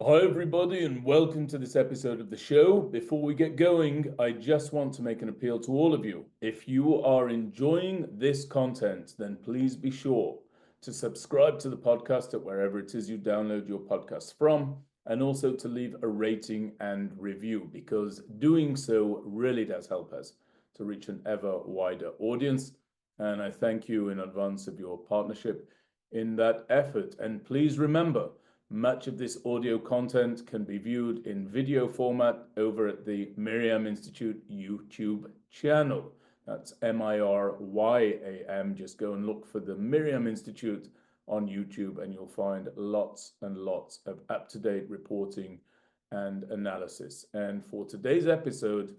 Hi, everybody, and welcome to this episode of the show. Before we get going, I just want to make an appeal to all of you. If you are enjoying this content, then please be sure to subscribe to the podcast at wherever it is you download your podcasts from, and also to leave a rating and review, because doing so really does help us to reach an ever wider audience. And I thank you in advance of your partnership in that effort. And please remember, much of this audio content can be viewed in video format over at the Miryam Institute YouTube channel. That's Miryam. Just go and look for the Miryam Institute on YouTube, and you'll find lots and lots of up-to-date reporting and analysis. And for today's episode,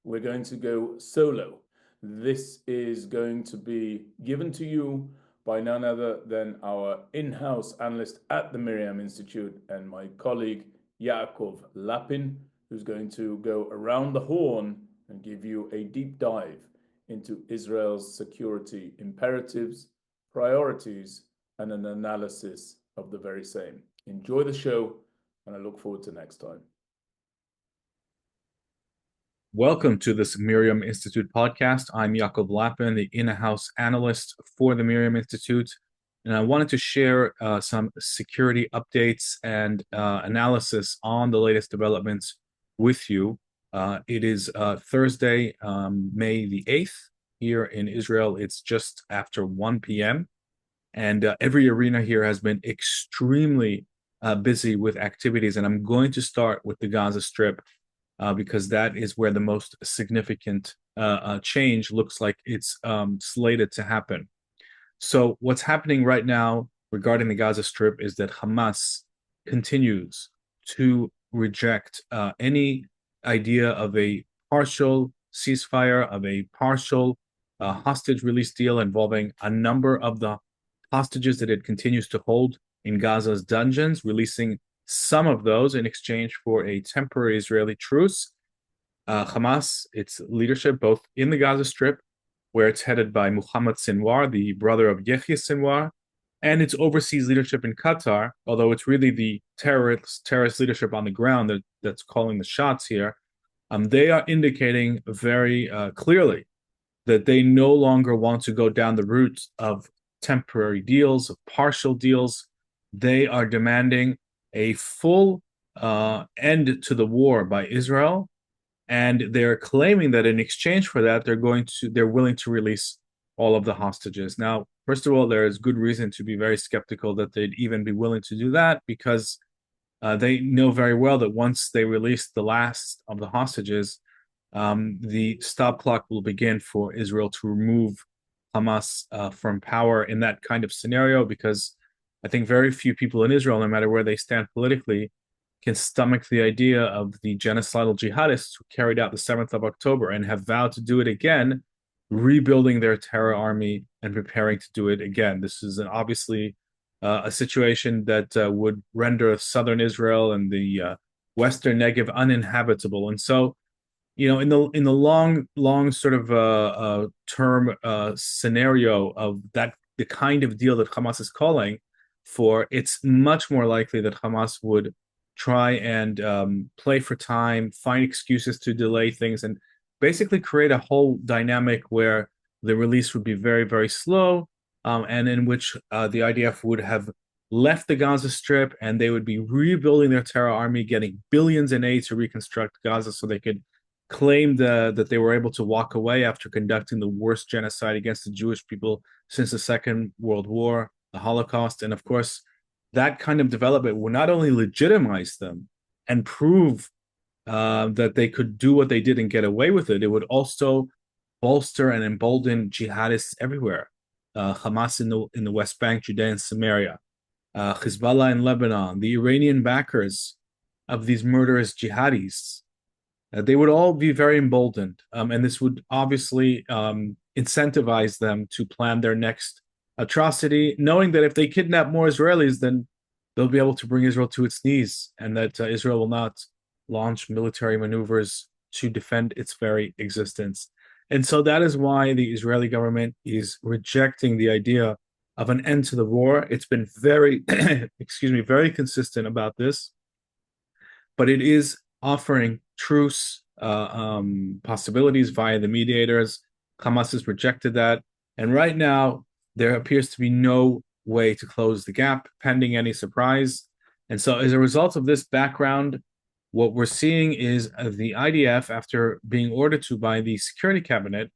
we're going to go solo. This is going to be given to you by none other than our in-house analyst at the Miryam Institute and my colleague Yaakov Lappin, who's going to go around the horn and give you a deep dive into Israel's security imperatives, priorities, and an analysis of the very same. Enjoy the show, and I look forward to next time. Welcome to this Miryam Institute podcast. I'm Yaakov Lappin, the in-house analyst for the Miryam Institute, and I wanted to share some security updates and analysis on the latest developments with you. It is Thursday, May the 8th. Here in Israel, it's just after 1 p.m., and every arena here has been extremely busy with activities, and I'm going to start with the Gaza Strip because that is where the most significant change looks like it's slated to happen. So what's happening right now regarding the Gaza Strip is that Hamas continues to reject any idea of a partial ceasefire, of a partial hostage release deal involving a number of the hostages that it continues to hold in Gaza's dungeons, releasing some of those in exchange for a temporary Israeli truce. Hamas, its leadership, both in the Gaza Strip, where it's headed by Muhammad Sinwar, the brother of Yahya Sinwar, and its overseas leadership in Qatar, although it's really the terrorist leadership on the ground that's calling the shots here. They are indicating very clearly that they no longer want to go down the route of temporary deals, of partial deals. They are demanding a full end to the war by Israel, and they're claiming that in exchange for that, they're willing to release all of the hostages. Now, first of all, there is good reason to be very skeptical that they'd even be willing to do that, because they know very well that once they release the last of the hostages, the stop clock will begin for Israel to remove Hamas from power in that kind of scenario, because I think very few people in Israel, no matter where they stand politically, can stomach the idea of the genocidal jihadists who carried out the 7th of October and have vowed to do it again, rebuilding their terror army and preparing to do it again. This is obviously a situation that would render southern Israel and the western Negev uninhabitable. And so, in the long sort of term scenario of that, the kind of deal that Hamas is calling for, it's much more likely that Hamas would try and play for time, find excuses to delay things, and basically create a whole dynamic where the release would be very, very slow, and in which the IDF would have left the Gaza Strip and they would be rebuilding their terror army, getting billions in aid to reconstruct Gaza so they could claim that they were able to walk away after conducting the worst genocide against the Jewish people since the Second World War, the Holocaust. And of course, that kind of development will not only legitimize them and prove that they could do what they did and get away with it, it would also bolster and embolden jihadists everywhere. Hamas in the West Bank, Judea and Samaria, Hezbollah in Lebanon, the Iranian backers of these murderous jihadis. They would all be very emboldened, and this would obviously incentivize them to plan their next atrocity, knowing that if they kidnap more Israelis, then they'll be able to bring Israel to its knees, and that Israel will not launch military maneuvers to defend its very existence. And so that is why the Israeli government is rejecting the idea of an end to the war. It's been very, excuse me, very consistent about this. but it is offering truce possibilities via the mediators. Hamas has rejected that. And right now, there appears to be no way to close the gap pending any surprise. And so, as a result of this background, what we're seeing is the IDF, after being ordered to by the Security Cabinet,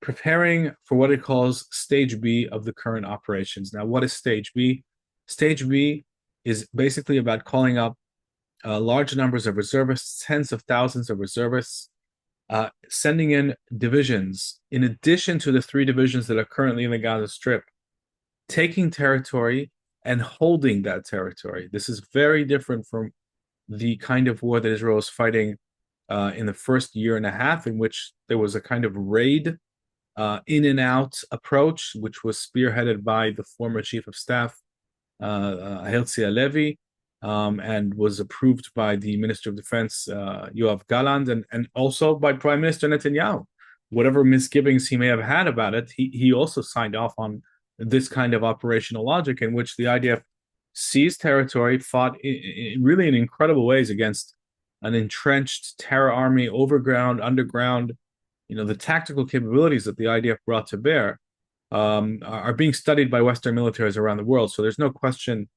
preparing for what it calls Stage B of the current operations. Now, what is Stage B? Stage B is basically about calling up large numbers of reservists, tens of thousands of reservists, sending in divisions in addition to the 3 divisions that are currently in the Gaza Strip, taking territory and holding that territory. This is very different from the kind of war that Israel was fighting in the first year and a half, in which there was a kind of raid in and out approach, which was spearheaded by the former chief of staff, Herzi Halevi, and was approved by the Minister of Defense, Yoav Gallant, and also by Prime Minister Netanyahu. Whatever misgivings he may have had about it, he also signed off on this kind of operational logic in which the IDF seized territory, fought really in incredible ways against an entrenched terror army, overground, underground. The tactical capabilities that the IDF brought to bear are being studied by Western militaries around the world. So there's no question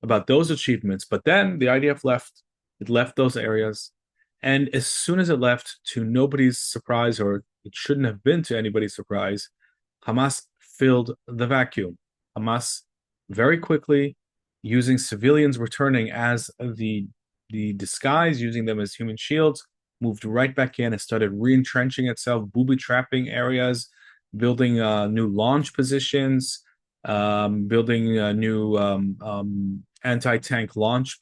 about those achievements. But then the IDF left. It left those areas. And as soon as it left, to nobody's surprise, or it shouldn't have been to anybody's surprise, Hamas filled the vacuum. Hamas very quickly, using civilians returning as the disguise, using them as human shields, moved right back in and started re-entrenching itself, booby-trapping areas, building new launch positions, building new anti-tank launch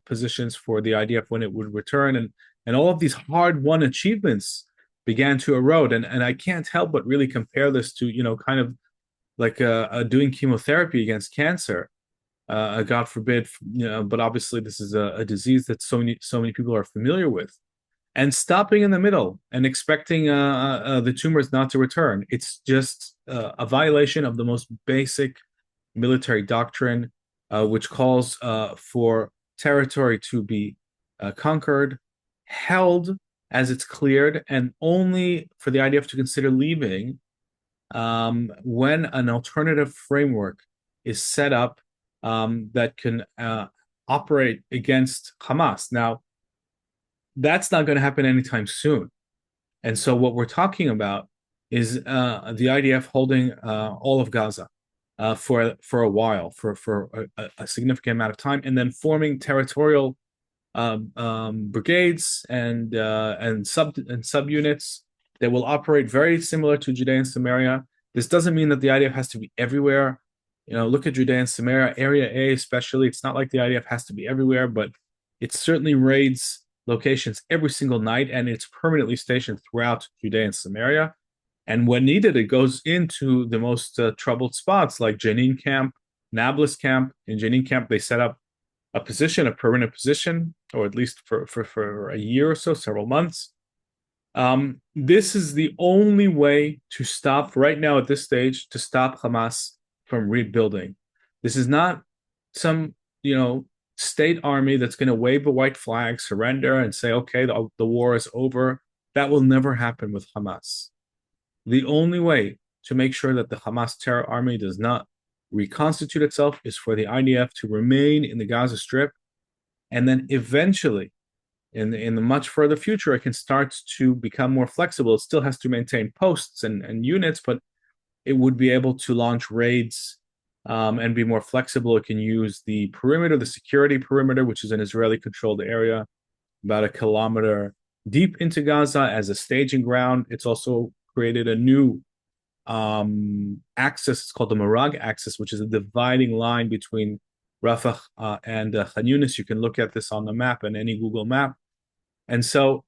positions for the IDF when it would return. And all of these hard-won achievements began to erode. And I can't help but really compare this to, kind of like doing chemotherapy against cancer. God forbid, but obviously this is a disease that so many people are familiar with. And stopping in the middle and expecting the tumors not to return. It's just a violation of the most basic military doctrine, which calls for territory to be conquered, held as it's cleared, and only for the IDF to consider leaving when an alternative framework is set up that can operate against Hamas. Now, that's not going to happen anytime soon. And so what we're talking about is the IDF holding all of Gaza for a while, for a significant amount of time, and then forming territorial brigades and subunits that will operate very similar to Judea and Samaria. This doesn't mean that the IDF has to be everywhere. Look at Judea and Samaria, Area A especially. It's not like the IDF has to be everywhere, but it certainly raids locations every single night, and it's permanently stationed throughout Judea and Samaria. And when needed, it goes into the most troubled spots like Jenin camp, Nablus camp. In Jenin camp, they set up a permanent position, or at least for a year or so, several months. This is the only way to stop, right now at this stage, to stop Hamas from rebuilding. This is not some, state army that's going to wave a white flag, surrender, and say, okay, the war is over. That will never happen with Hamas. The only way to make sure that the Hamas terror army does not reconstitute itself is for the IDF to remain in the Gaza Strip, and then eventually, in the much further future, it can start to become more flexible. It still has to maintain posts and units, but it would be able to launch raids and be more flexible. It can use the perimeter, the security perimeter, which is an Israeli-controlled area, about 1 kilometer deep into Gaza, as a staging ground. It's also created a new axis. It's called the Marag axis, which is a dividing line between Rafah and Khan Yunis. You can look at this on the map and any Google map. And so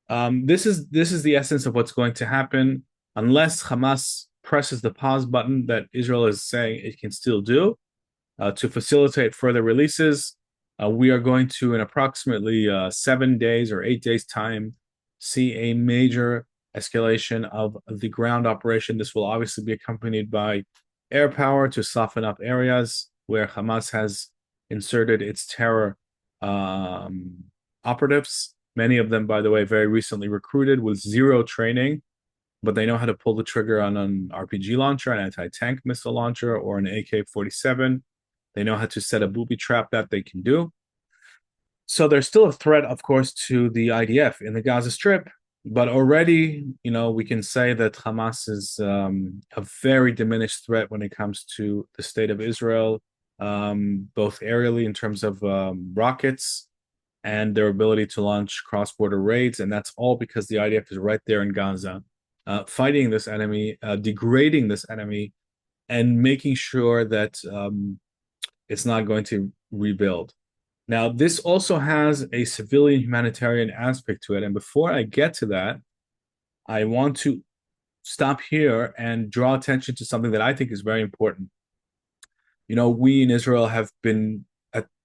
this is the essence of what's going to happen unless Hamas presses the pause button that Israel is saying it can still do to facilitate further releases. We are going to, in approximately 7 days or 8 days' time, see a major escalation of the ground operation. This will obviously be accompanied by air power to soften up areas where Hamas has inserted its terror operatives. Many of them, by the way, very recently recruited with zero training, but they know how to pull the trigger on an RPG launcher, an anti-tank missile launcher, or an AK-47. They know how to set a booby trap that they can do. So there's still a threat, of course, to the IDF in the Gaza Strip, but already, we can say that Hamas is a very diminished threat when it comes to the state of Israel, both aerially in terms of rockets and their ability to launch cross-border raids, and that's all because the IDF is right there in Gaza, fighting this enemy, degrading this enemy, and making sure that it's not going to rebuild. Now, this also has a civilian humanitarian aspect to it. And before I get to that, I want to stop here and draw attention to something that I think is very important. We in Israel have been,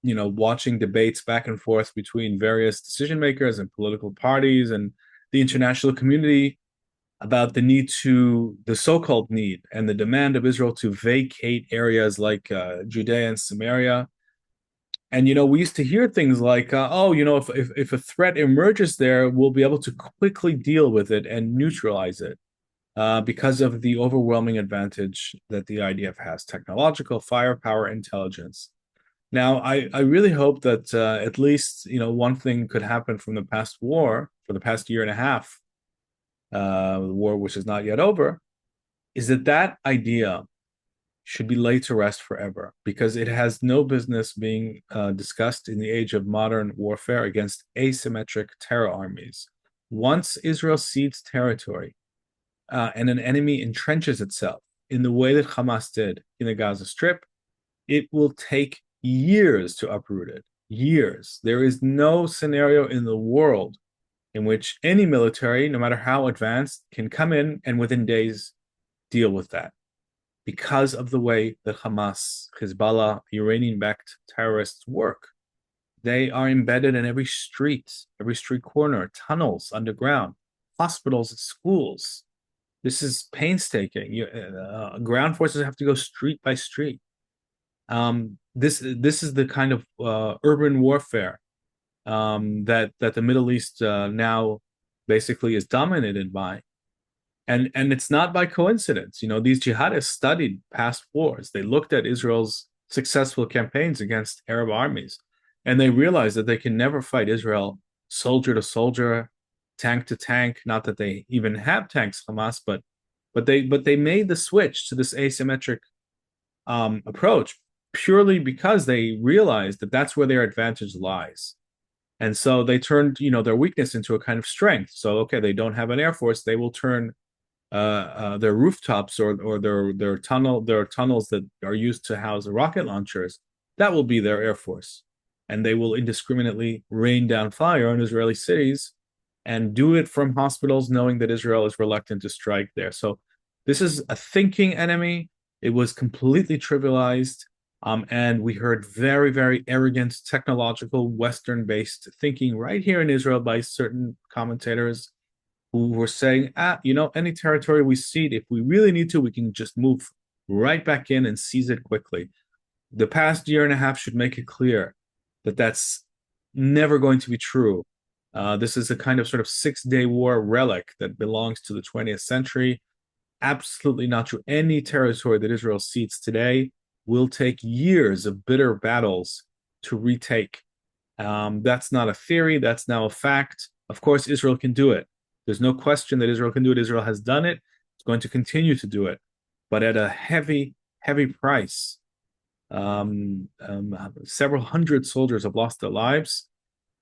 watching debates back and forth between various decision makers and political parties and the international community about the so-called need and the demand of Israel to vacate areas like Judea and Samaria. And we used to hear things like, if a threat emerges there, we'll be able to quickly deal with it and neutralize it because of the overwhelming advantage that the IDF has: technological, firepower, intelligence. Now, I really hope that at least one thing could happen from the past war, for the past year and a half, the war which is not yet over, is that idea should be laid to rest forever, because it has no business being discussed in the age of modern warfare against asymmetric terror armies. Once Israel cedes territory and an enemy entrenches itself in the way that Hamas did in the Gaza Strip, it will take years to uproot it. Years. There is no scenario in the world in which any military, no matter how advanced, can come in and within days deal with that, because of the way that Hamas, Hezbollah, Iranian-backed terrorists work. They are embedded in every street corner, tunnels underground, hospitals, schools. This is painstaking. Ground forces have to go street by street. This is the kind of urban warfare that the Middle East now basically is dominated by. And it's not by coincidence. These jihadists studied past wars. They looked at Israel's successful campaigns against Arab armies, and they realized that they can never fight Israel soldier to soldier, tank to tank. Not that they even have tanks, Hamas, but they made the switch to this asymmetric approach purely because they realized that that's where their advantage lies. And so they turned, their weakness into a kind of strength. So, okay, they don't have an air force. They will turn their rooftops or their tunnels that are used to house the rocket launchers. That will be their air force, and they will indiscriminately rain down fire on Israeli cities and do it from hospitals, knowing that Israel is reluctant to strike there. So this is a thinking enemy. It was completely trivialized. And we heard very, very arrogant, technological, Western-based thinking right here in Israel by certain commentators who were saying, any territory we cede, if we really need to, we can just move right back in and seize it quickly. The past year and a half should make it clear that that's never going to be true. This is a kind of sort of 6-day war relic that belongs to the 20th century. Absolutely not true. Any territory that Israel cedes today will take years of bitter battles to retake. That's not a theory. That's now a fact. Of course, Israel can do it. There's no question that Israel can do it. Israel has done it. It's going to continue to do it, but at a heavy, heavy price. Several hundred soldiers have lost their lives.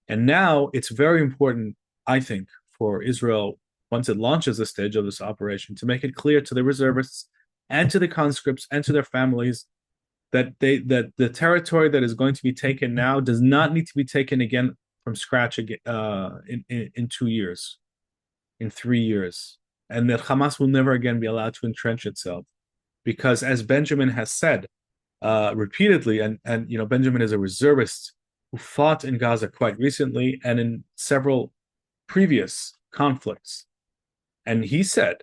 And now it's very important, I think, for Israel, once it launches the stage of this operation, to make it clear to the reservists and to the conscripts and to their families that the territory that is going to be taken now does not need to be taken again from scratch again, in 2 years, in 3 years, and that Hamas will never again be allowed to entrench itself, because as Benjamin has said repeatedly, and Benjamin is a reservist who fought in Gaza quite recently and in several previous conflicts, and he said,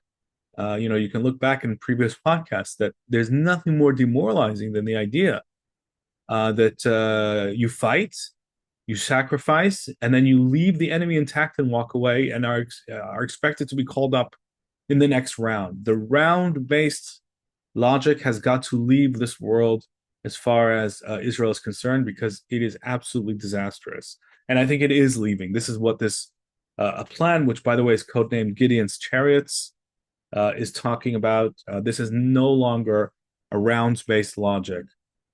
you can look back in previous podcasts, that there's nothing more demoralizing than the idea that you fight You sacrifice, and then you leave the enemy intact and walk away, and are expected to be called up in the next round. The round-based logic has got to leave this world as far as Israel is concerned, because it is absolutely disastrous. And I think it is leaving. This is what this a plan, which by the way is codenamed Gideon's Chariots, is talking about. This is no longer a rounds-based logic.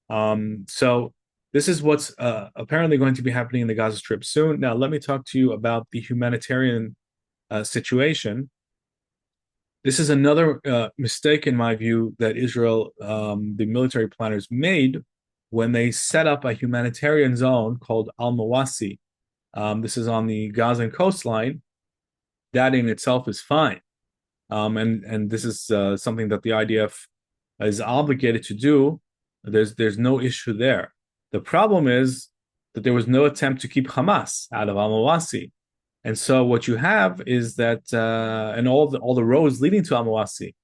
So this is what's apparently going to be happening in the Gaza Strip soon. Now, let me talk to you about the humanitarian situation. This is another mistake, in my view, that Israel, the military planners, made when they set up a humanitarian zone called Al Mawasi. This is on the Gazan coastline. That in itself is fine. And this is something that the IDF is obligated to do. There's no issue there. The problem is that there was no attempt to keep Hamas out of Al Mawasi. And so what you have is that, and all the roads leading to Al Mawasi,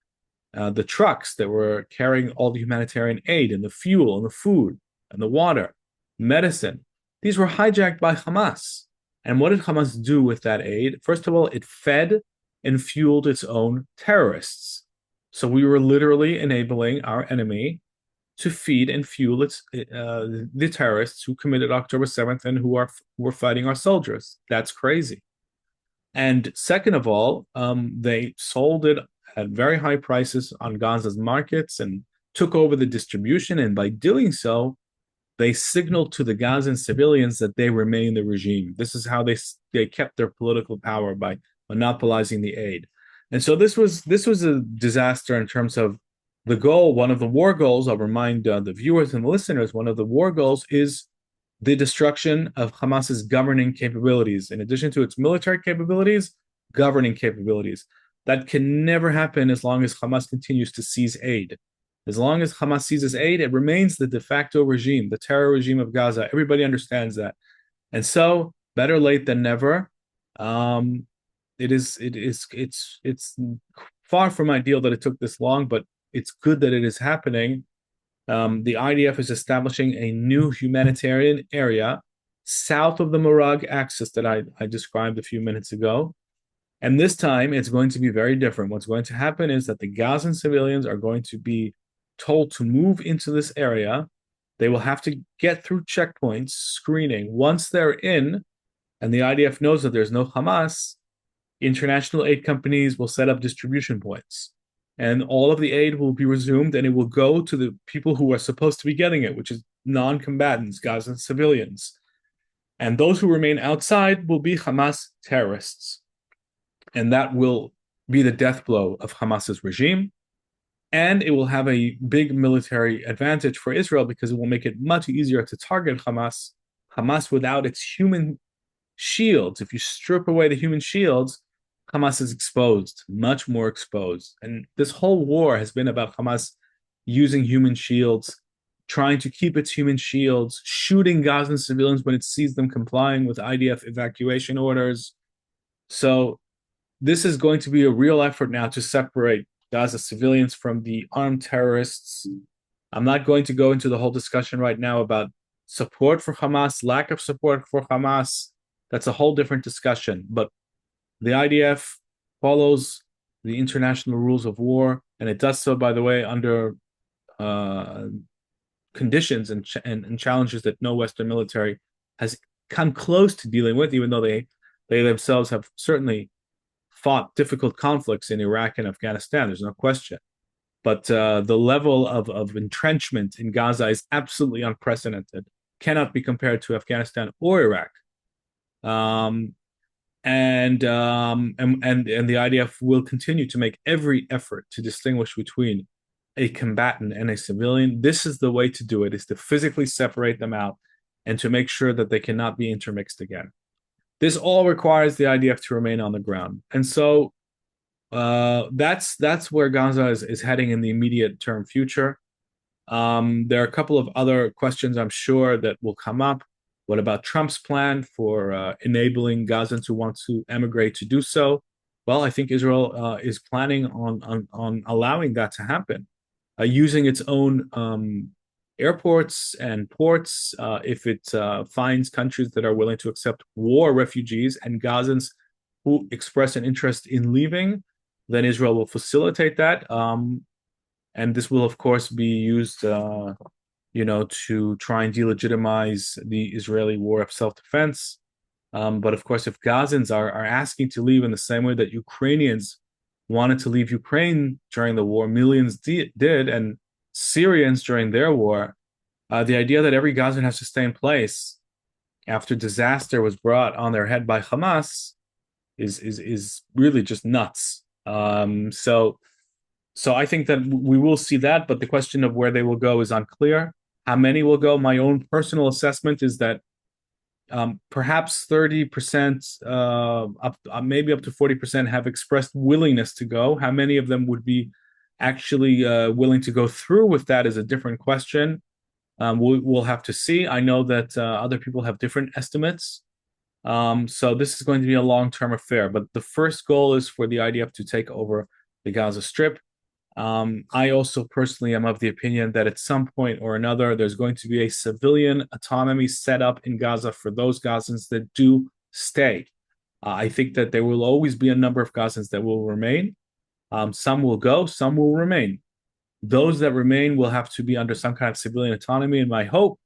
the trucks that were carrying all the humanitarian aid and the fuel and the food and the water, medicine, these were hijacked by Hamas. And what did Hamas do with that aid? First of all, it fed and fueled its own terrorists. So we were literally enabling our enemy to feed and fuel the terrorists who committed October 7th and who were fighting our soldiers. That's crazy. And second of all, they sold it at very high prices on Gaza's markets and took over the distribution. And by doing so, they signaled to the Gazan civilians that they remain the regime. This is how they kept their political power, by monopolizing the aid. And so this was a disaster in terms of the goal. One of the war goals, I'll remind the viewers and the listeners, one of the war goals is the destruction of Hamas's governing capabilities. In addition to its military capabilities, governing capabilities. That can never happen as long as Hamas continues to seize aid. As long as Hamas seizes aid, it remains the de facto regime, the terror regime of Gaza. Everybody understands that. And so, better late than never. It's far from ideal that it took this long, but it's good that it is happening. The IDF is establishing a new humanitarian area south of the Morag axis that I described a few minutes ago. And this time it's going to be very different. What's going to happen is that the Gazan civilians are going to be told to move into this area. They will have to get through checkpoints, screening. Once they're in, and the IDF knows that there's no Hamas, international aid companies will set up distribution points. And all of the aid will be resumed, and it will go to the people who are supposed to be getting it, which is non-combatants, Gazan civilians. And those who remain outside will be Hamas terrorists. And that will be the death blow of Hamas's regime. And it will have a big military advantage for Israel, because it will make it much easier to target Hamas. Hamas, without its human shields, if you strip away the human shields, Hamas is exposed, much more exposed. And this whole war has been about Hamas using human shields, trying to keep its human shields, shooting Gazan civilians when it sees them complying with IDF evacuation orders. So this is going to be a real effort now to separate Gaza civilians from the armed terrorists. I'm not going to go into the whole discussion right now about support for Hamas, lack of support for Hamas. That's a whole different discussion. But the IDF follows the international rules of war, and it does so, by the way, under conditions and challenges that no Western military has come close to dealing with, even though they themselves have certainly fought difficult conflicts in Iraq and Afghanistan. There's no question. But the level of entrenchment in Gaza is absolutely unprecedented. Cannot be compared to Afghanistan or Iraq. And the IDF will continue to make every effort to distinguish between a combatant and a civilian. This is the way to do it, is to physically separate them out and to make sure that they cannot be intermixed again. This all requires the IDF to remain on the ground. And so that's where Gaza is heading in the immediate term future. There are a couple of other questions, I'm sure, that will come up. What about Trump's plan for enabling Gazans who want to emigrate to do so? Well, I think Israel is planning on allowing that to happen, using its own airports and ports. If it finds countries that are willing to accept war refugees and Gazans who express an interest in leaving, then Israel will facilitate that. And this will, of course, be used, to try and delegitimize the Israeli war of self-defense. But of course, if Gazans are asking to leave in the same way that Ukrainians wanted to leave Ukraine during the war, millions did, and Syrians during their war, the idea that every Gazan has to stay in place after disaster was brought on their head by Hamas is really just nuts. So I think that we will see that, but the question of where they will go is unclear. How many will go? My own personal assessment is that perhaps 30%, maybe up to 40% have expressed willingness to go. How many of them would be actually willing to go through with that is a different question. We'll have to see. I know that other people have different estimates. So this is going to be a long-term affair. But the first goal is for the IDF to take over the Gaza Strip. I also personally am of the opinion that at some point or another, there's going to be a civilian autonomy set up in Gaza for those Gazans that do stay. I think that there will always be a number of Gazans that will remain. Some will go, some will remain. Those that remain will have to be under some kind of civilian autonomy. And my hope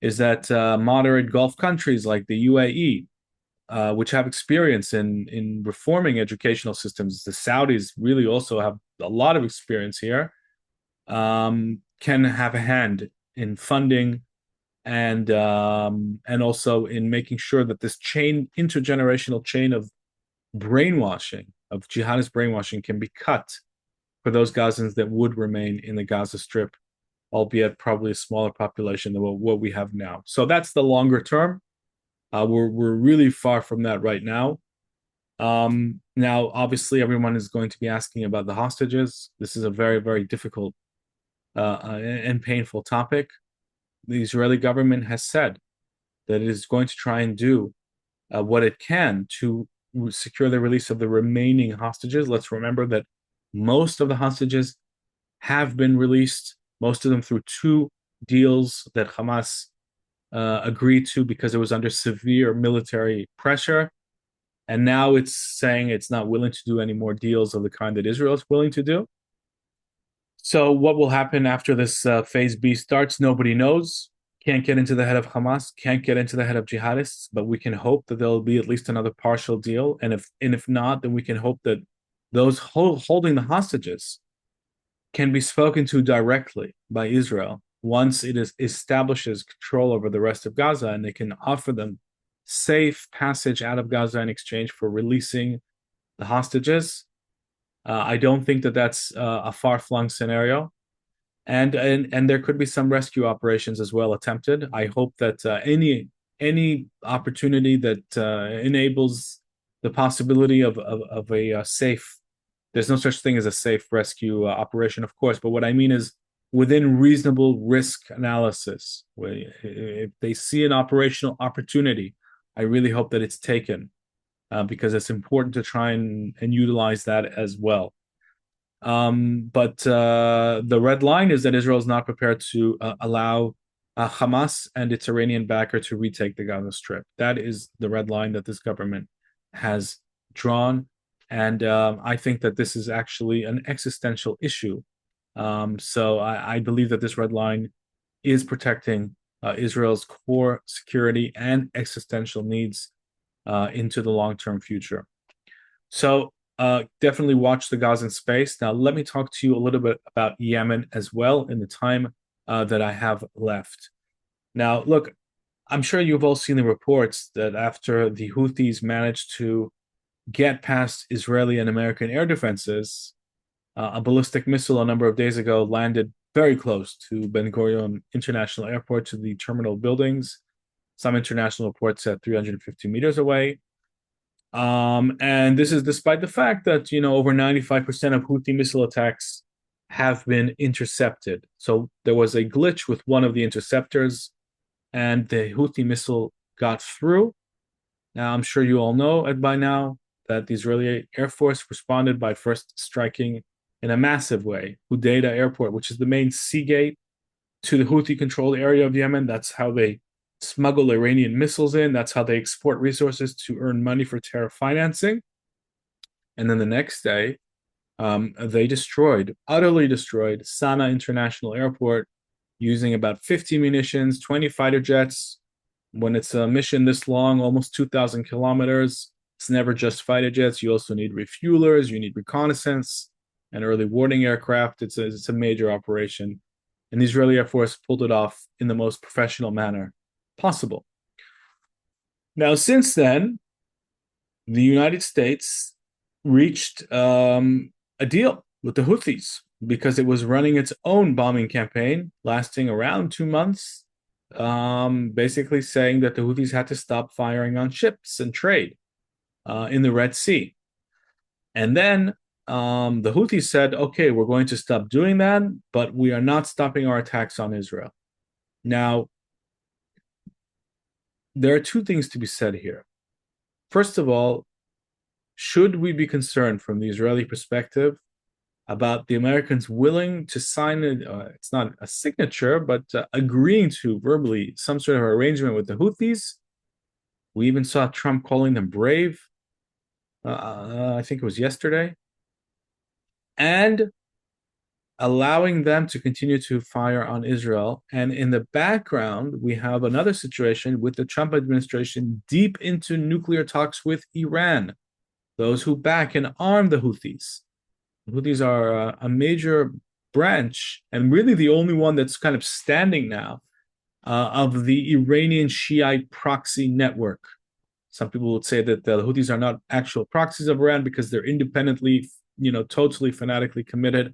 is that moderate Gulf countries like the UAE, which have experience in reforming educational systems. The Saudis really also have a lot of experience here, can have a hand in funding and also in making sure that this intergenerational chain of brainwashing, of jihadist brainwashing, can be cut for those Gazans that would remain in the Gaza Strip, albeit probably a smaller population than what we have now. So that's the longer term. We're really far from that right now. Now, obviously, everyone is going to be asking about the hostages. This is a very, very difficult and painful topic. The Israeli government has said that it is going to try and do what it can to secure the release of the remaining hostages. Let's remember that most of the hostages have been released, most of them through two deals that Hamas agreed to because it was under severe military pressure. And now it's saying it's not willing to do any more deals of the kind that Israel is willing to do. So what will happen after this phase B starts, nobody knows. Can't get into the head of Hamas, can't get into the head of jihadists, but we can hope that there'll be at least another partial deal. And if not, then we can hope that those holding the hostages can be spoken to directly by Israel once it establishes control over the rest of Gaza, and they can offer them safe passage out of Gaza in exchange for releasing the hostages. I don't think that that's a far-flung scenario. And there could be some rescue operations as well attempted. I hope that any opportunity that enables the possibility of a safe, there's no such thing as a safe rescue operation, of course, but what I mean is within reasonable risk analysis. If they see an operational opportunity, I really hope that it's taken because it's important to try and utilize that as well. But the red line is that Israel is not prepared to allow Hamas and its Iranian backer to retake the Gaza Strip. That is the red line that this government has drawn. And I think that this is actually an existential issue. So I believe that this red line is protecting Israel's core security and existential needs into the long-term future. So definitely watch the Gazan space. Now, let me talk to you a little bit about Yemen as well in the time that I have left. Now, look, I'm sure you've all seen the reports that after the Houthis managed to get past Israeli and American air defenses, a ballistic missile a number of days ago landed very close to Ben Gurion International Airport, to the terminal buildings. Some international reports said 350 meters away. And this is despite the fact that, over 95% of Houthi missile attacks have been intercepted. So there was a glitch with one of the interceptors, and the Houthi missile got through. Now, I'm sure you all know by now that the Israeli Air Force responded by first striking in a massive way Hodeidah Airport, which is the main sea gate to the Houthi-controlled area of Yemen. That's how they smuggle Iranian missiles in. That's how they export resources to earn money for terror financing. And then the next day, they utterly destroyed Sana'a International Airport using about 50 munitions, 20 fighter jets. When it's a mission this long, almost 2,000 kilometers, it's never just fighter jets. You also need refuelers, you need reconnaissance and early warning aircraft. It's a major operation. And the Israeli Air Force pulled it off in the most professional manner possible. Now, since then, the United States reached a deal with the Houthis because it was running its own bombing campaign lasting around 2 months, basically saying that the Houthis had to stop firing on ships and trade in the Red Sea. And then the Houthis said, okay, we're going to stop doing that, but we are not stopping our attacks on Israel. Now, there are two things to be said here. First of all, should we be concerned from the Israeli perspective about the Americans willing to sign it's not a signature, but agreeing to verbally some sort of arrangement with the Houthis? We even saw Trump calling them brave. I think it was yesterday. And allowing them to continue to fire on Israel. And in the background, we have another situation with the Trump administration deep into nuclear talks with Iran, those who back and arm the Houthis. The Houthis are a major branch, and really the only one that's kind of standing now, of the Iranian Shiite proxy network. Some people would say that the Houthis are not actual proxies of Iran because they're independently, totally fanatically committed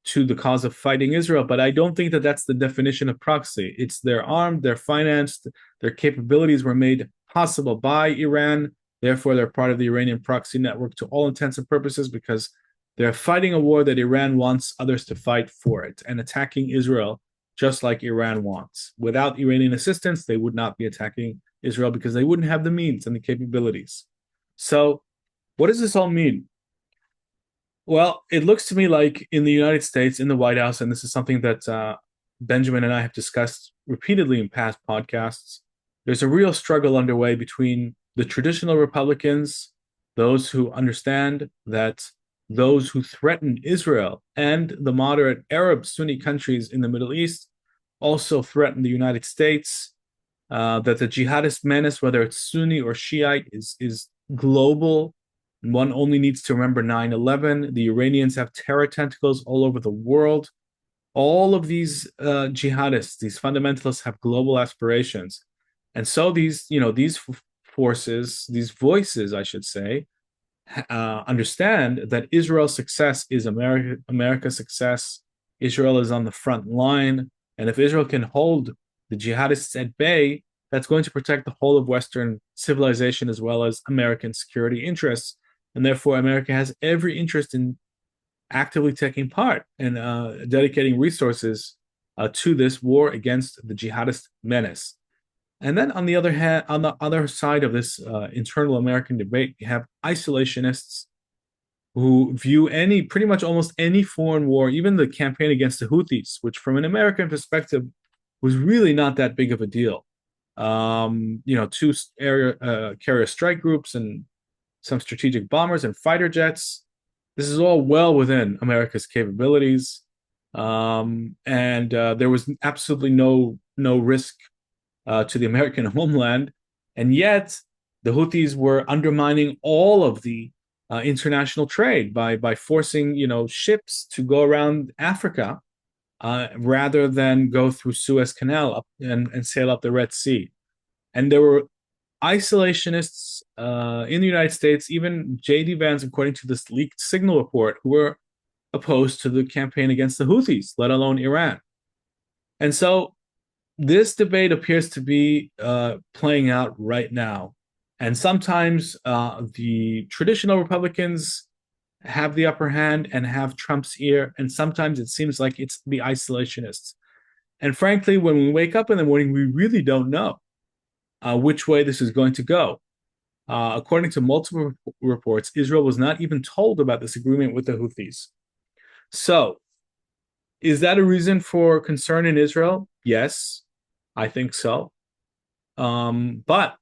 to the cause of fighting Israel. But I don't think that that's the definition of proxy. It's they're armed, they're financed, their capabilities were made possible by Iran. Therefore, they're part of the Iranian proxy network to all intents and purposes because they're fighting a war that Iran wants others to fight for it and attacking Israel just like Iran wants. Without Iranian assistance, they would not be attacking Israel because they wouldn't have the means and the capabilities. So what does this all mean? Well, it looks to me like in the United States, in the White House, and this is something that Benjamin and I have discussed repeatedly in past podcasts, there's a real struggle underway between the traditional Republicans, those who understand that those who threaten Israel, and the moderate Arab Sunni countries in the Middle East also threaten the United States, that the jihadist menace, whether it's Sunni or Shiite, is global. One only needs to remember 9/11. The Iranians have terror tentacles all over the world. All of these jihadists, these fundamentalists, have global aspirations. And so these forces, these voices, I should say, understand that Israel's success is America's success. Israel is on the front line. And if Israel can hold the jihadists at bay, that's going to protect the whole of Western civilization as well as American security interests. And therefore, America has every interest in actively taking part and dedicating resources to this war against the jihadist menace. And then on the other hand, on the other side of this internal American debate, you have isolationists who view pretty much almost any foreign war, even the campaign against the Houthis, which from an American perspective was really not that big of a deal. Two carrier strike groups and some strategic bombers and fighter jets. This is all well within America's capabilities. And there was absolutely no risk to the American homeland. And yet the Houthis were undermining all of the international trade by forcing, ships to go around Africa rather than go through Suez Canal and sail up the Red Sea. And there were isolationists in the United States, even J.D. Vance, according to this leaked Signal report, who were opposed to the campaign against the Houthis, let alone Iran. And so this debate appears to be playing out right now. And sometimes the traditional Republicans have the upper hand and have Trump's ear, and sometimes it seems like it's the isolationists. And frankly, when we wake up in the morning, we really don't know which way this is going to go. According to multiple reports, Israel was not even told about this agreement with the Houthis. So Is that a reason for concern in Israel? Yes, I think so. But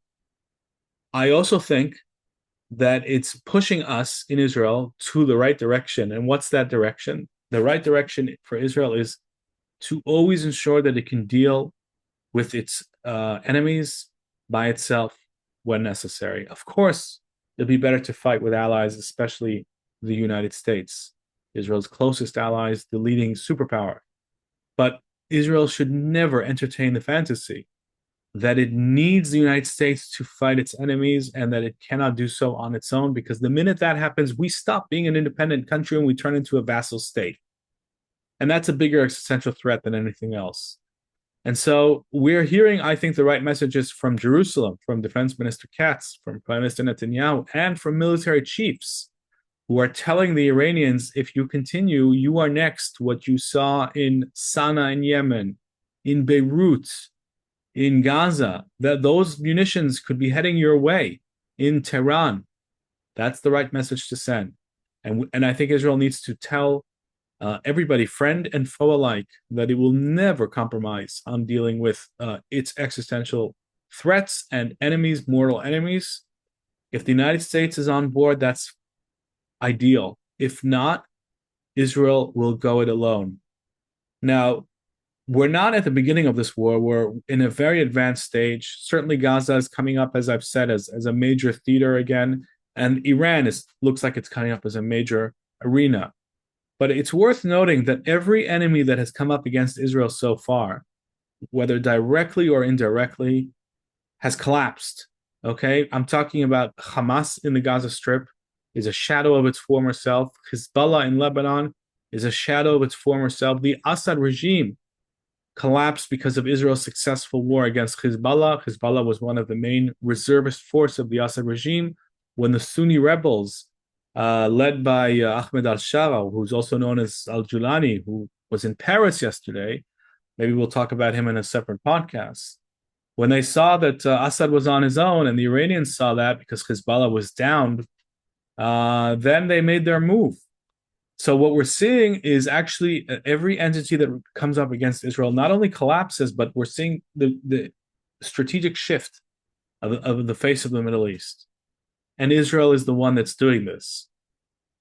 I also think that it's pushing us in Israel to the right direction. And what's that direction? The right direction for Israel is to always ensure that it can deal with its enemies by itself when necessary. Of course, it'd be better to fight with allies, especially the United States, Israel's closest allies, the leading superpower. But Israel should never entertain the fantasy that it needs the United States to fight its enemies and that it cannot do so on its own, because the minute that happens, we stop being an independent country and we turn into a vassal state. And that's a bigger existential threat than anything else. And so we're hearing, I think, the right messages from Jerusalem, from Defense Minister Katz, from Prime Minister Netanyahu, and from military chiefs who are telling the Iranians, if you continue, you are next. What you saw in Sana'a in Yemen, in Beirut, in Gaza, that those munitions could be heading your way in Tehran. That's the right message to send. And I think Israel needs to tell everybody, friend and foe alike, that it will never compromise on dealing with its existential threats and enemies, mortal enemies. If the United States is on board, that's ideal. If not, Israel will go it alone. Now, we're not at the beginning of this war. We're in a very advanced stage. Certainly, Gaza is coming up, as I've said, as a major theater again. And Iran looks like it's coming up as a major arena. But it's worth noting that every enemy that has come up against Israel so far, whether directly or indirectly, has collapsed. Okay? I'm talking about Hamas in the Gaza Strip is a shadow of its former self. Hezbollah in Lebanon is a shadow of its former self. The Assad regime collapsed because of Israel's successful war against Hezbollah. Hezbollah was one of the main reservist force of the Assad regime when the Sunni rebels, led by Ahmed al-Shara, who's also known as al-Julani, who was in Paris yesterday. Maybe we'll talk about him in a separate podcast. When they saw that Assad was on his own, and the Iranians saw that because Hezbollah was downed, then they made their move. So what we're seeing is actually every entity that comes up against Israel not only collapses, but we're seeing the strategic shift of the face of the Middle East. And Israel is the one that's doing this.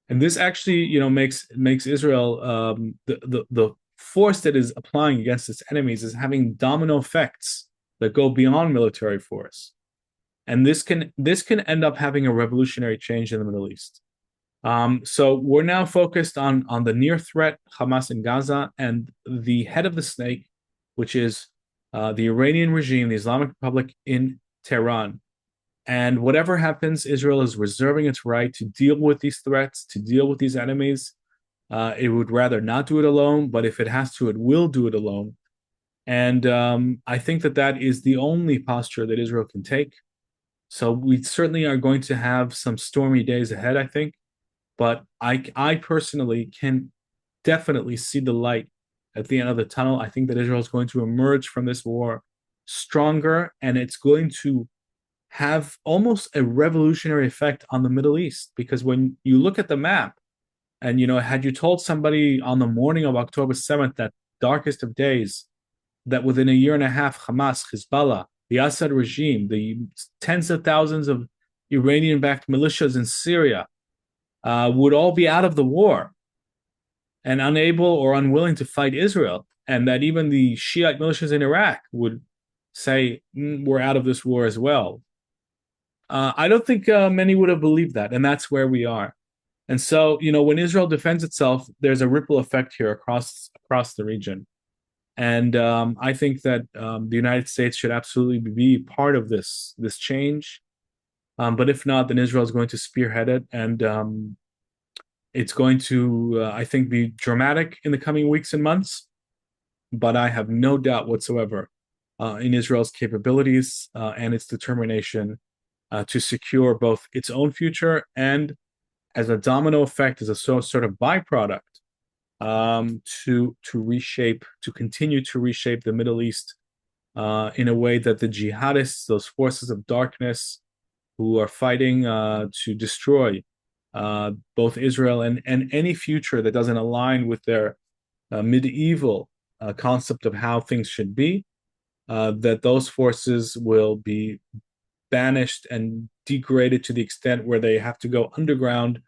And this actually, makes Israel, the force that is applying against its enemies is having domino effects that go beyond military force. And this can end up having a revolutionary change in the Middle East. So we're now focused on the near threat, Hamas in Gaza, and the head of the snake, which is the Iranian regime, the Islamic Republic in Tehran. And whatever happens, Israel is reserving its right to deal with these threats, to deal with these enemies. It would rather not do it alone, but if it has to, it will do it alone. And I think that is the only posture that Israel can take. So we certainly are going to have some stormy days ahead, I think. But I personally can definitely see the light at the end of the tunnel. I think that Israel is going to emerge from this war stronger, and it's going to have almost a revolutionary effect on the Middle East. Because when you look at the map, and had you told somebody on the morning of October 7th, that darkest of days, that within a year and a half, Hamas, Hezbollah, the Assad regime, the tens of thousands of Iranian-backed militias in Syria would all be out of the war and unable or unwilling to fight Israel, and that even the Shiite militias in Iraq would say, we're out of this war as well. I don't think many would have believed that, and that's where we are. And so, when Israel defends itself, there's a ripple effect here across the region. And I think that the United States should absolutely be part of this change. But if not, then Israel is going to spearhead it, and it's going to, I think, be dramatic in the coming weeks and months. But I have no doubt whatsoever in Israel's capabilities and its determination to secure both its own future and, as a domino effect, as a sort of byproduct, to continue to reshape the Middle East in a way that the jihadists, those forces of darkness who are fighting to destroy both Israel and any future that doesn't align with their medieval concept of how things should be, that those forces will be banished and degraded to the extent where they have to go underground,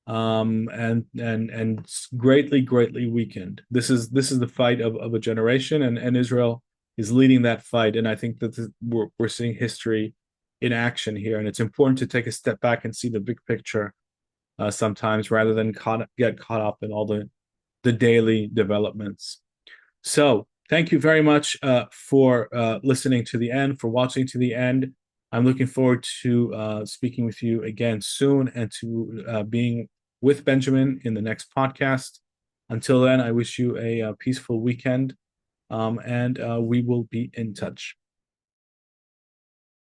and greatly weakened. This is the fight of a generation, and Israel is leading that fight. And I think that we're seeing history in action here, and it's important to take a step back and see the big picture sometimes, rather than get caught up in all the daily developments. So thank you very much for listening to the end, for watching to the end. I'm looking forward to speaking with you again soon, and to being with Benjamin in the next podcast. Until then, I wish you a peaceful weekend, and we will be in touch.